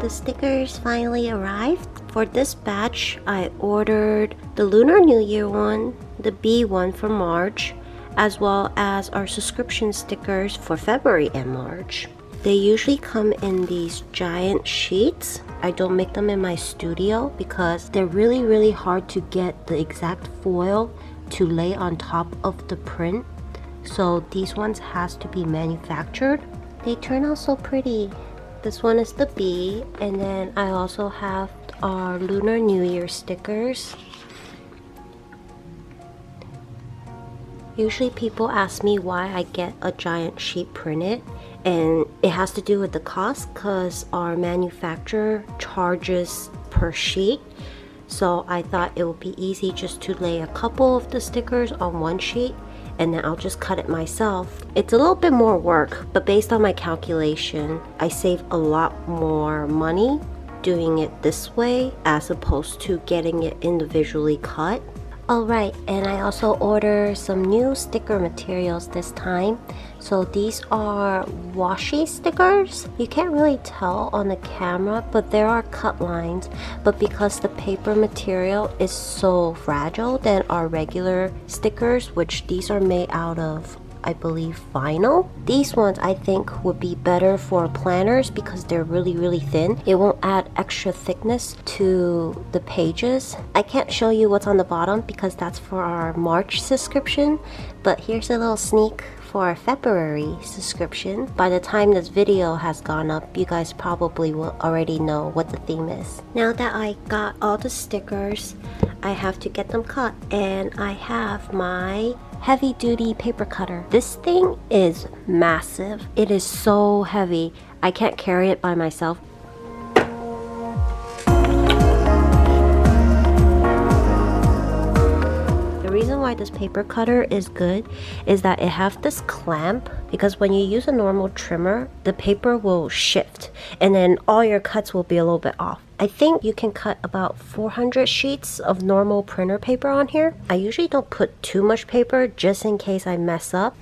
The stickers finally arrived. For this batch, I ordered the Lunar New Year one, the B one for March, as well as our subscription stickers for February and March. They usually come in these giant sheets. I don't make them in my studio because they're really hard to get the exact foil to lay on top of the print. So these ones has to be manufactured. They turn out so pretty. This one is the B, and then I also have our Lunar New Year stickers. Usually people ask me why I get a giant sheet printed, and it has to do with the cost because our manufacturer charges per sheet. So I thought it would be easy just to lay a couple of the stickers on one sheet and then I'll just cut it myself. It's a little bit more work, but based on my calculation, I save a lot more money doing it this way as opposed to getting it individually cut. Alright, and I also ordered some new sticker materials this time. So these are washi stickers. You can't really tell on the camera, but there are cut lines. But because the paper material is so fragile than our regular stickers, which these are made out of, I believe, vinyl. These ones I think would be better for planners because they're really thin. It won't add extra thickness to the pages. I can't show you what's on the bottom because that's for our March subscription, but here's a little sneak for our February subscription. By the time this video has gone up, you guys probably will already know what the theme is. Now that I got all the stickers, I have to get them cut, and I have my heavy duty paper cutter. This thing is massive. It is so heavy. I can't carry it by myself. The reason why this paper cutter is good is that it has this clamp, because when you use a normal trimmer, the paper will shift and then all your cuts will be a little bit off. I think you can cut about 400 sheets of normal printer paper on here. I usually don't put too much paper just in case I mess up.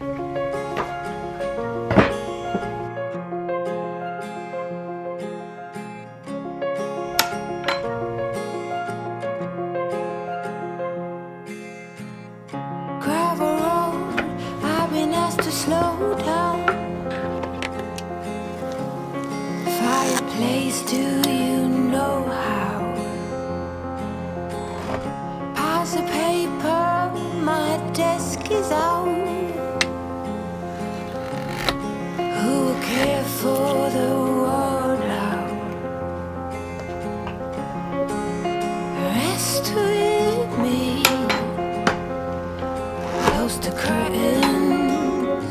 Gravel road, I've been asked to slow down. Fireplace, do you know how? Piles of paper, my desk is out. Who will care for the world out? Rest with me, close to curtains,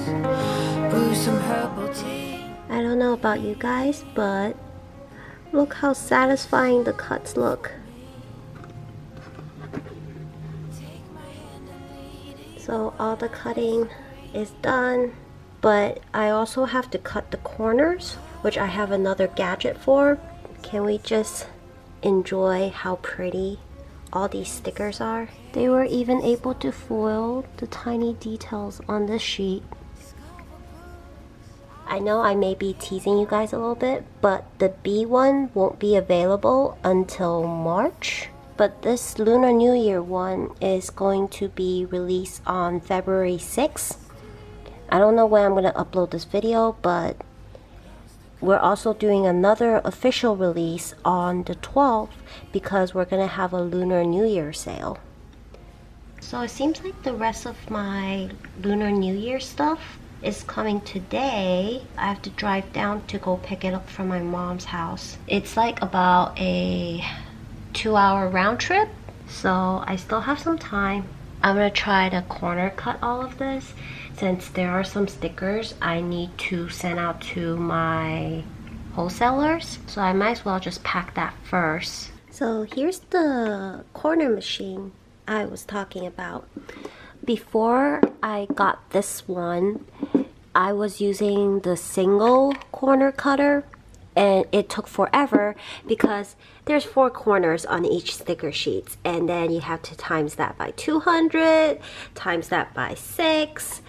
brew some herbal tea. I don't know about you guys, but look how satisfying the cuts look. So all the cutting is done, but I also have to cut the corners, which I have another gadget for. Can we just enjoy how pretty all these stickers are? They were even able to foil the tiny details on this sheet. I know I may be teasing you guys a little bit, but the B one won't be available until March. But this Lunar New Year one is going to be released on February 6th. I don't know when I'm going to upload this video, but we're also doing another official release on the 12th because we're going to have a Lunar New Year sale. So it seems like the rest of my Lunar New Year stuff is coming today. I have to drive down to go pick it up from my mom's house. It's like about a 2-hour round trip, so I still have some time. I'm gonna try to corner cut all of this since there are some stickers I need to send out to my wholesalers, so I might as well just pack that first. So here's the corner machine I was talking about. Before I got this one, I was using the single corner cutter, and it took forever because there's 4 corners on each sticker sheet, and then you have to times that by 200, times that by 6.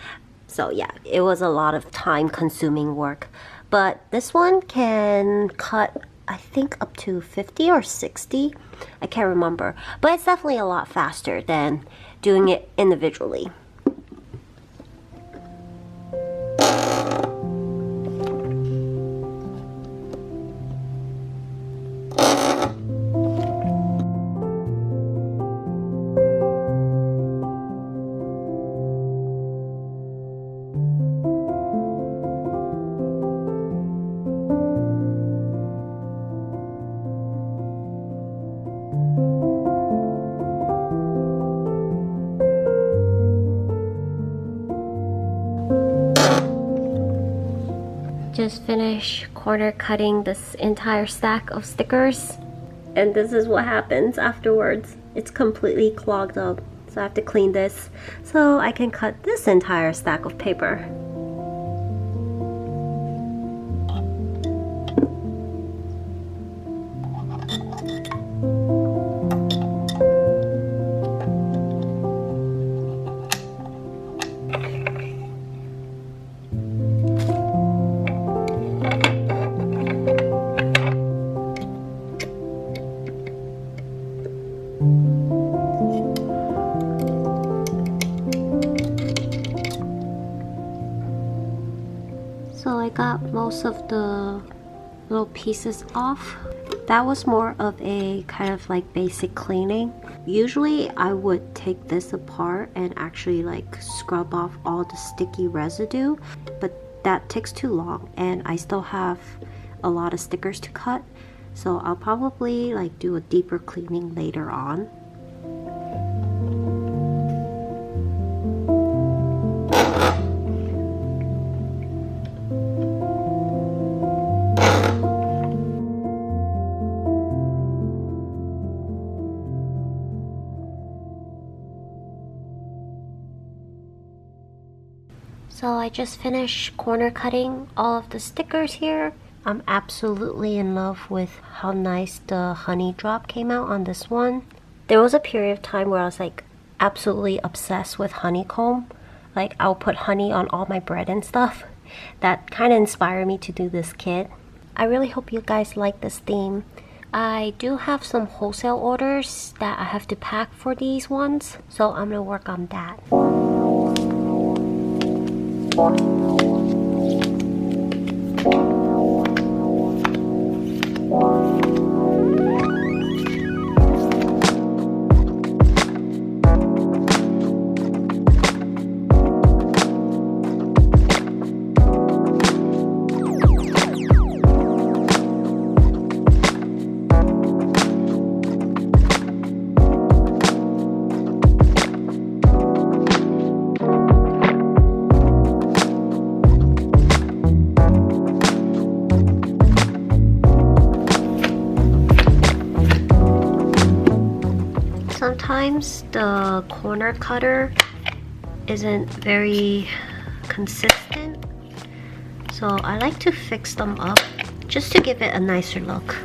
So yeah, it was a lot of time consuming work. But this one can cut I think up to 50 or 60. I can't remember, but it's definitely a lot faster than doing it individually. Just finished corner cutting this entire stack of stickers, and this is what happens afterwards. It's completely clogged up, so I have to clean this so I can cut this entire stack of paper. So I got most of the little pieces off. That was more of a kind of like basic cleaning. Usually I would take this apart and actually like scrub off all the sticky residue, but that takes too long and I still have a lot of stickers to cut. So I'll probably like do a deeper cleaning later on. So I just finished corner cutting all of the stickers here. I'm absolutely in love with how nice the honey drop came out on this one. There was a period of time where I was like absolutely obsessed with honeycomb. Like I'll put honey on all my bread and stuff. That kind of inspired me to do this kit. I really hope you guys like this theme. I do have some wholesale orders that I have to pack for these ones, so I'm gonna work on that. Sometimes the corner cutter isn't very consistent, so I like to fix them up just to give it a nicer look.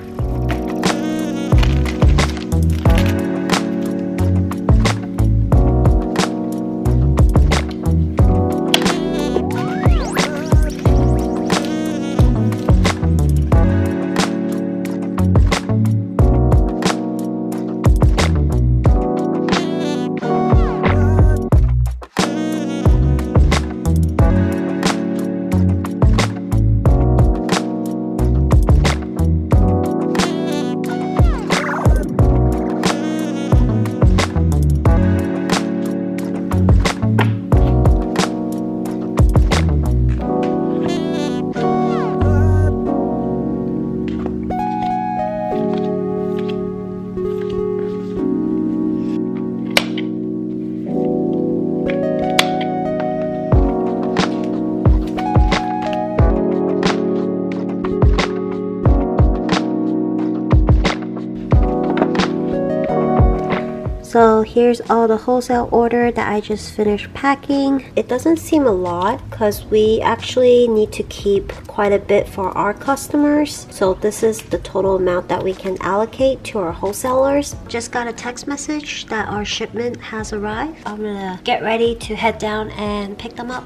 So here's all the wholesale order that I just finished packing. It doesn't seem a lot because we actually need to keep quite a bit for our customers. So this is the total amount that we can allocate to our wholesalers. Just got a text message that our shipment has arrived. I'm gonna get ready to head down and pick them up.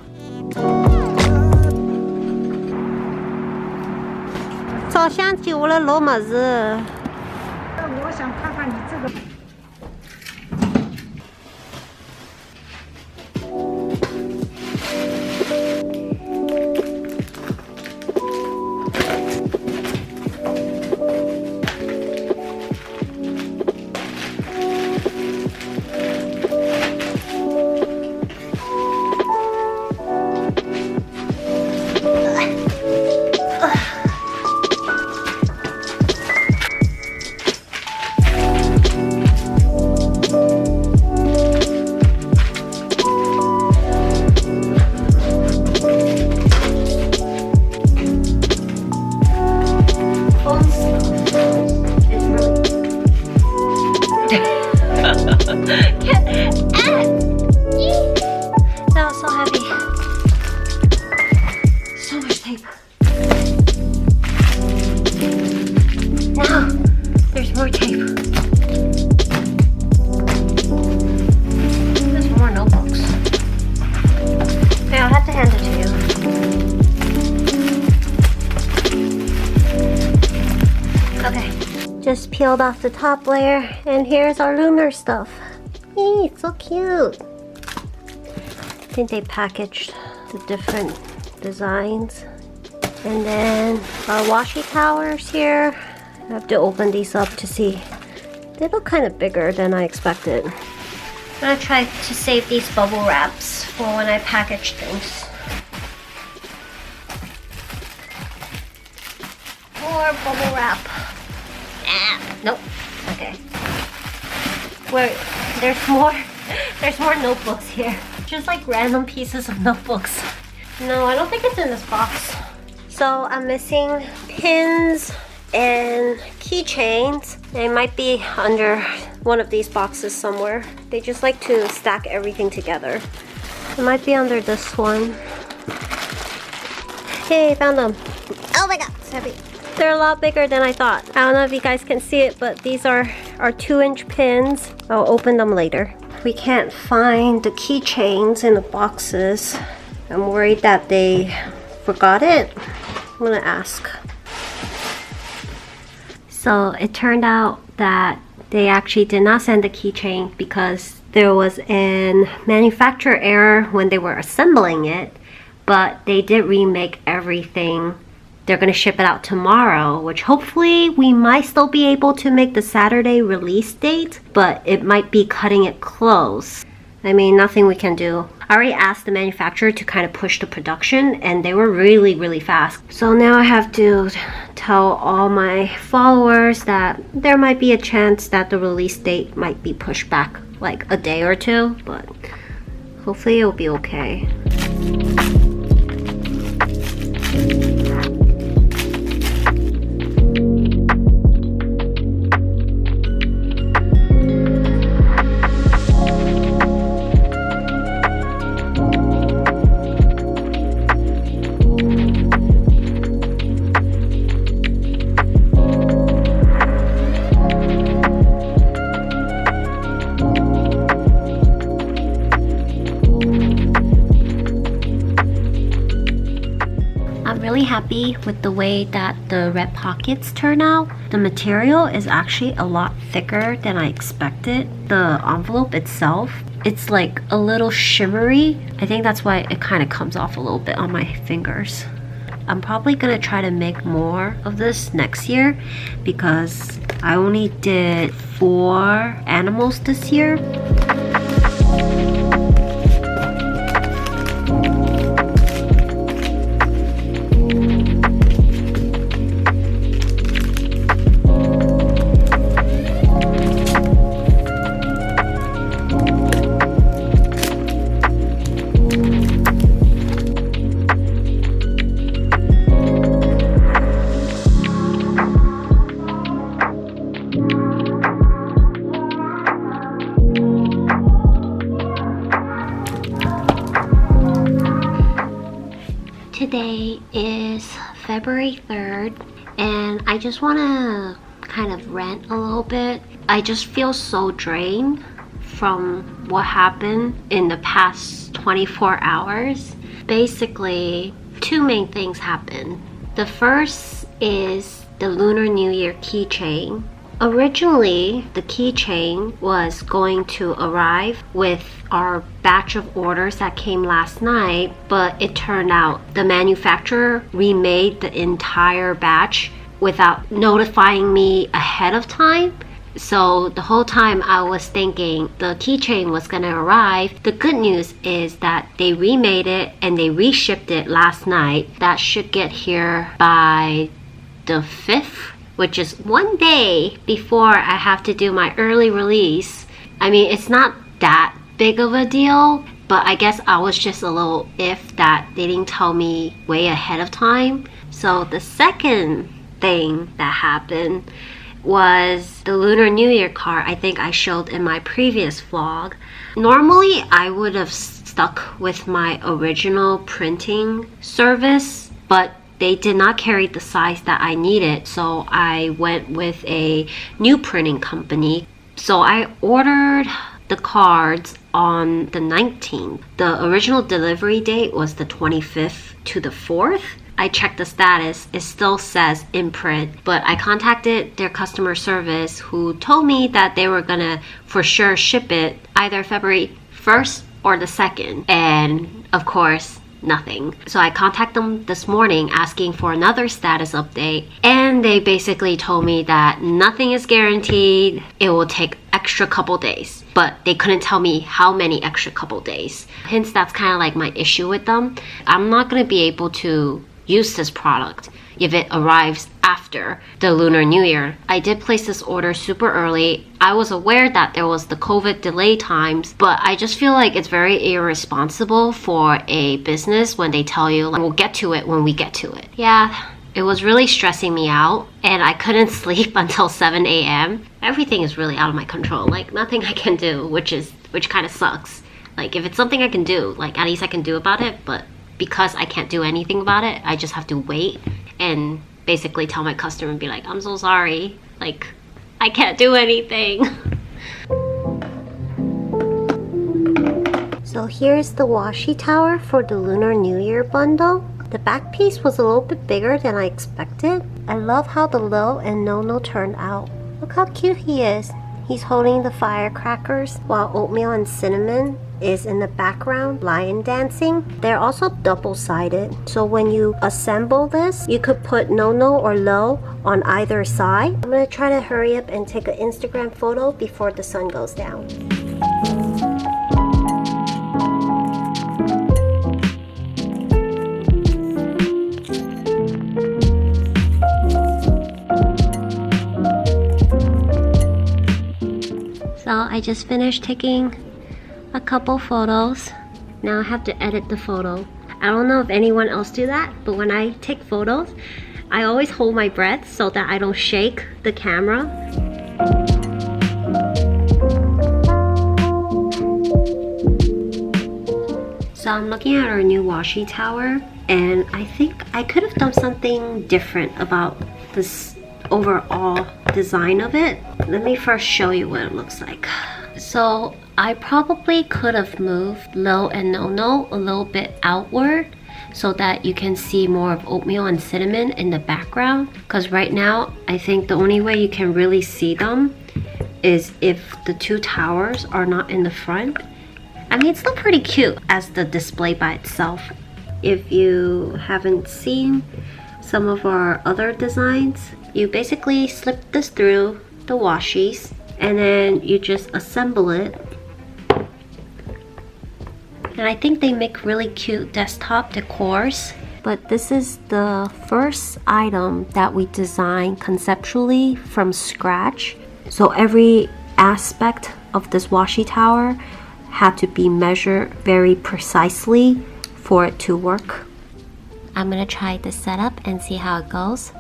早想起我的老么子。我想看看你这个。That was so heavy. So much tape. Now, there's more tape. There's more notebooks. Yeah, I'll have to hand it to you. Okay. Just peeled off the top layer, and here's our lunar stuff. Eee, it's so cute. I think they packaged the different designs. And then our washi towers here. I have to open these up to see. They look kind of bigger than I expected. I'm gonna try to save these bubble wraps for when I package things. More bubble wrap. Ah, nope. Okay. Where there's more notebooks here. Just like random pieces of notebooks. No, I don't think it's in this box. So I'm missing pins and keychains. They might be under one of these boxes somewhere. They just like to stack everything together. It might be under this one. Hey, found them. Oh my god, it's heavy. They're a lot bigger than I thought. I don't know if you guys can see it, but these are our 2-inch pins. I'll open them later. We can't find the keychains in the boxes. I'm worried that they forgot it. I'm gonna ask. So it turned out that they actually did not send the keychain because there was an manufacturer error when they were assembling it, but they did remake everything. They're gonna ship it out tomorrow, which hopefully we might still be able to make the Saturday release date, but it might be cutting it close. I mean, nothing we can do. I already asked the manufacturer to kind of push the production, and they were really fast. So now I have to tell all my followers that there might be a chance that the release date might be pushed back like a day or two, but hopefully it'll be okay. Happy with the way that the red pockets turn out. The material is actually a lot thicker than I expected. The envelope itself, it's like a little shimmery. I think that's why it kind of comes off a little bit on my fingers. I'm probably gonna try to make more of this next year because I only did 4 animals this year. Today is February 3rd, and I just want to kind of rant a little bit. I just feel so drained from what happened in the past 24 hours. Basically, 2 main things happened. The first is the Lunar New Year keychain. Originally, the keychain was going to arrive with our batch of orders that came last night, but it turned out the manufacturer remade the entire batch without notifying me ahead of time. So the whole time I was thinking the keychain was gonna arrive. The good news is that they remade it and they reshipped it last night. That should get here by the 5th, which is one day before I have to do my early release. I mean, it's not that big of a deal, but I guess I was just a little iff that they didn't tell me way ahead of time. So the second thing that happened was the Lunar New Year card I think I showed in my previous vlog. Normally I would have stuck with my original printing service, but they did not carry the size that I needed, so I went with a new printing company. So I ordered the cards on the 19th. The original delivery date was the 25th to the 4th. I checked the status, it still says in print, but I contacted their customer service who told me that they were gonna for sure ship it either February 1st or the 2nd, and of course nothing. So I contacted them this morning asking for another status update, and they basically told me that nothing is guaranteed, it will take extra couple days, but they couldn't tell me how many extra couple days. Hence, that's kind of like my issue with them. I'm not going to be able to use this product if it arrives after the Lunar New Year. I did place this order super early. I was aware that there was the COVID delay times, but I just feel like it's very irresponsible for a business when they tell you, like, we'll get to it when we get to it. Yeah, it was really stressing me out, and I couldn't sleep until 7 a.m. Everything is really out of my control. Like, nothing I can do, which kind of sucks. Like, if it's something I can do, like, at least I can do about it, but because I can't do anything about it, I just have to wait and basically tell my customer and be like, I'm so sorry, like, I can't do anything. So here's the washi tower for the Lunar New Year bundle. The back piece was a little bit bigger than I expected. I love how the Lo and No turned out. Look how cute he is. He's holding the firecrackers while oatmeal and cinnamon is in the background lion dancing. They're also double-sided, so when you assemble this, you could put No or Lo on either side. I'm gonna try to hurry up and take an Instagram photo before the sun goes down. So I just finished taking a couple photos. Now I have to edit the photo. I don't know if anyone else do that, but when I take photos, I always hold my breath so that I don't shake the camera. So I'm looking at our new washi tower, and I think I could have done something different about this overall design of it. Let me first show you what it looks like. So I probably could have moved Lo and No a little bit outward so that you can see more of oatmeal and cinnamon in the background, because right now I think the only way you can really see them is if the two towers are not in the front. I mean, it's still pretty cute as the display by itself. If you haven't seen some of our other designs, you basically slip this through the washis and then you just assemble it. And I think they make really cute desktop decors. But this is the first item that we designed conceptually from scratch. So every aspect of this washi tower had to be measured very precisely for it to work. I'm gonna try this setup and see how it goes.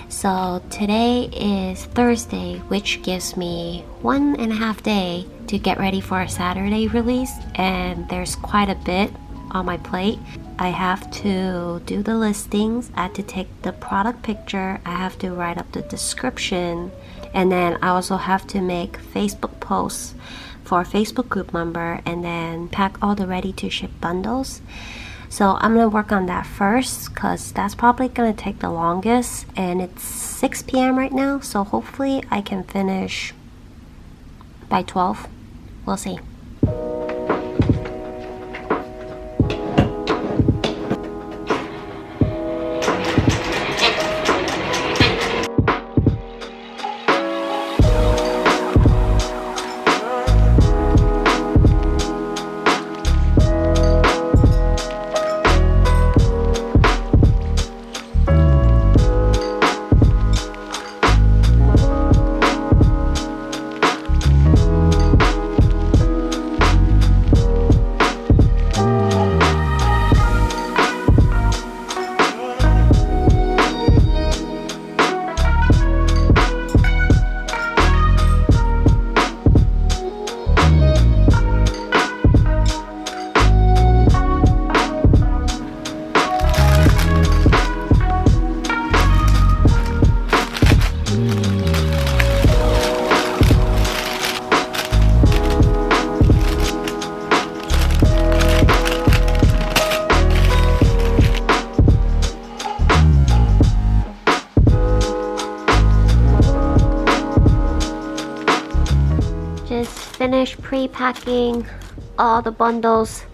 So today is Thursday, which gives me 1.5 days to get ready for a Saturday release, and there's quite a bit on my plate. I have to do the listings, I have to take the product picture, I have to write up the description, and then I also have to make Facebook posts for a Facebook group member, and then pack all the ready to ship bundles. So I'm gonna work on that first because that's probably gonna take the longest, and it's 6 p.m. right now, so hopefully I can finish by 12. We'll see. Finished pre-packing all the bundles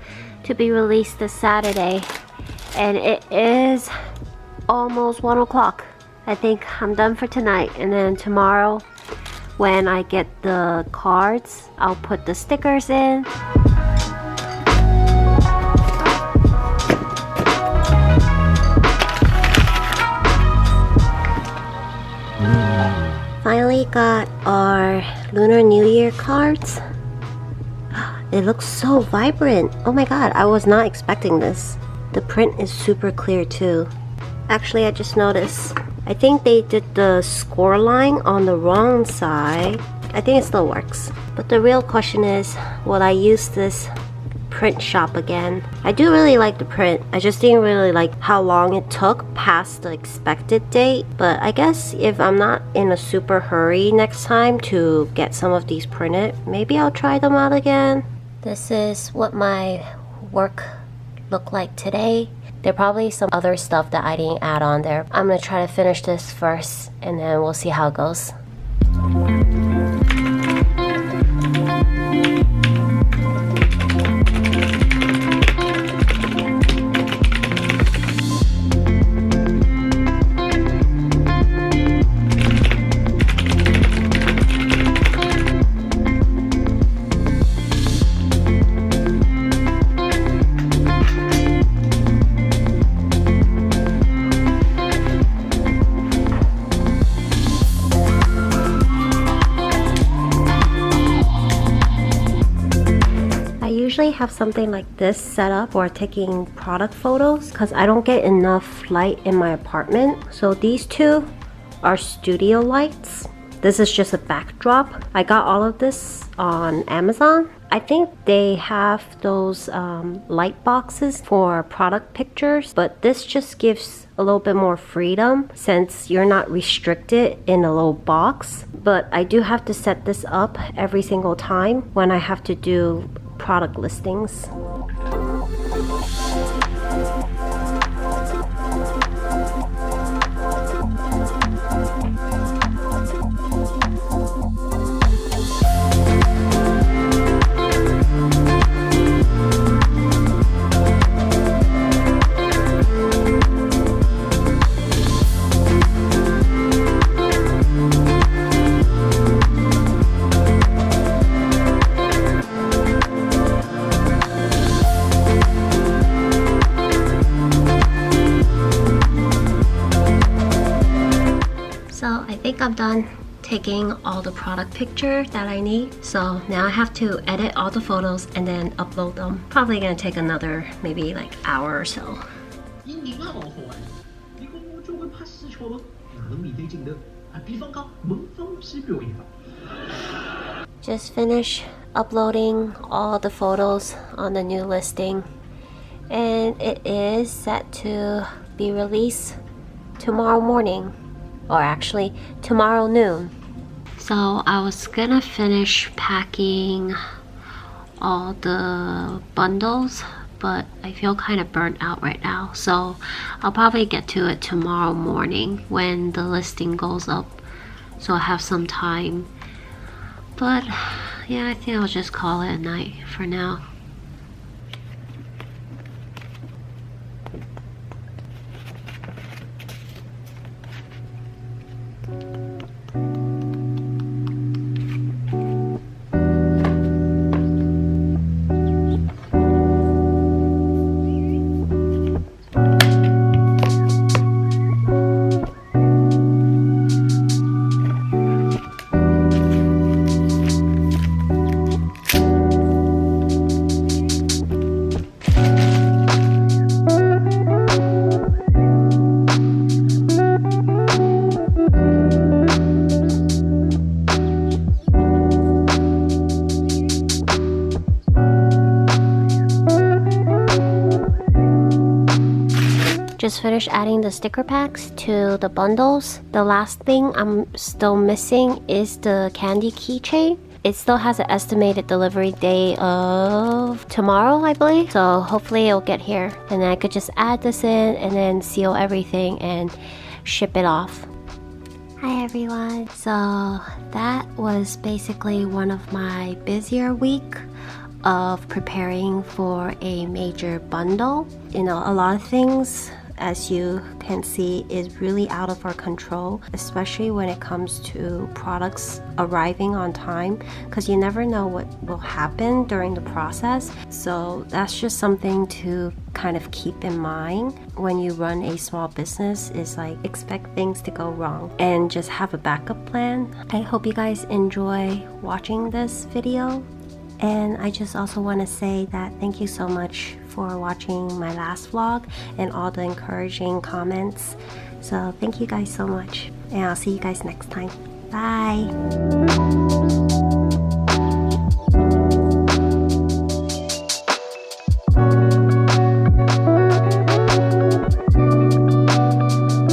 to be released this Saturday, and it is almost 1 o'clock. I think I'm done for tonight, and then tomorrow when I get the cards, I'll put the stickers in. Finally got our Lunar New Year cards. It looks so vibrant. Oh my god, I was not expecting this. The print is super clear too. Actually, I just noticed, I think they did the score line on the wrong side. I think it still works. But the real question is, will I use this print shop again? I do really like the print. I just didn't really like how long it took past the expected date. But I guess if I'm not in a super hurry next time to get some of these printed, maybe I'll try them out again. This is what my work looked like today. There are probably some other stuff that I didn't add on there. I'm gonna try to finish this first and then we'll see how it goes. Usually have something like this set up for taking product photos because I don't get enough light in my apartment. So these two are studio lights. This is just a backdrop. I got all of this on Amazon. I think they have those light boxes for product pictures, but this just gives a little bit more freedom since you're not restricted in a little box. But I do have to set this up every single time when I have to do product listings. I'm done taking all the product picture that I need, so now I have to edit all the photos and then upload them. Probably gonna take another maybe like hour or so. Just finished uploading all the photos on the new listing, and it is set to be released tomorrow morning. Or actually tomorrow noon. So I was gonna finish packing all the bundles, but I feel kind of burnt out right now, so I'll probably get to it tomorrow morning when the listing goes up, so I have some time. But yeah, I think I'll just call it a night for now. Just finished adding the sticker packs to the bundles. The last thing I'm still missing is the candy keychain. It still has an estimated delivery date of tomorrow, I believe. So hopefully it'll get here. And then I could just add this in and then seal everything and ship it off. Hi everyone. So that was basically one of my busier week of preparing for a major bundle. You know, a lot of things, as you can see, is really out of our control, especially when it comes to products arriving on time, because you never know what will happen during the process. So that's just something to kind of keep in mind when you run a small business, is like expect things to go wrong and just have a backup plan. I hope you guys enjoy watching this video. And I just also want to say that thank you so much for watching my last vlog and all the encouraging comments. So thank you guys so much, and I'll see you guys next time. Bye!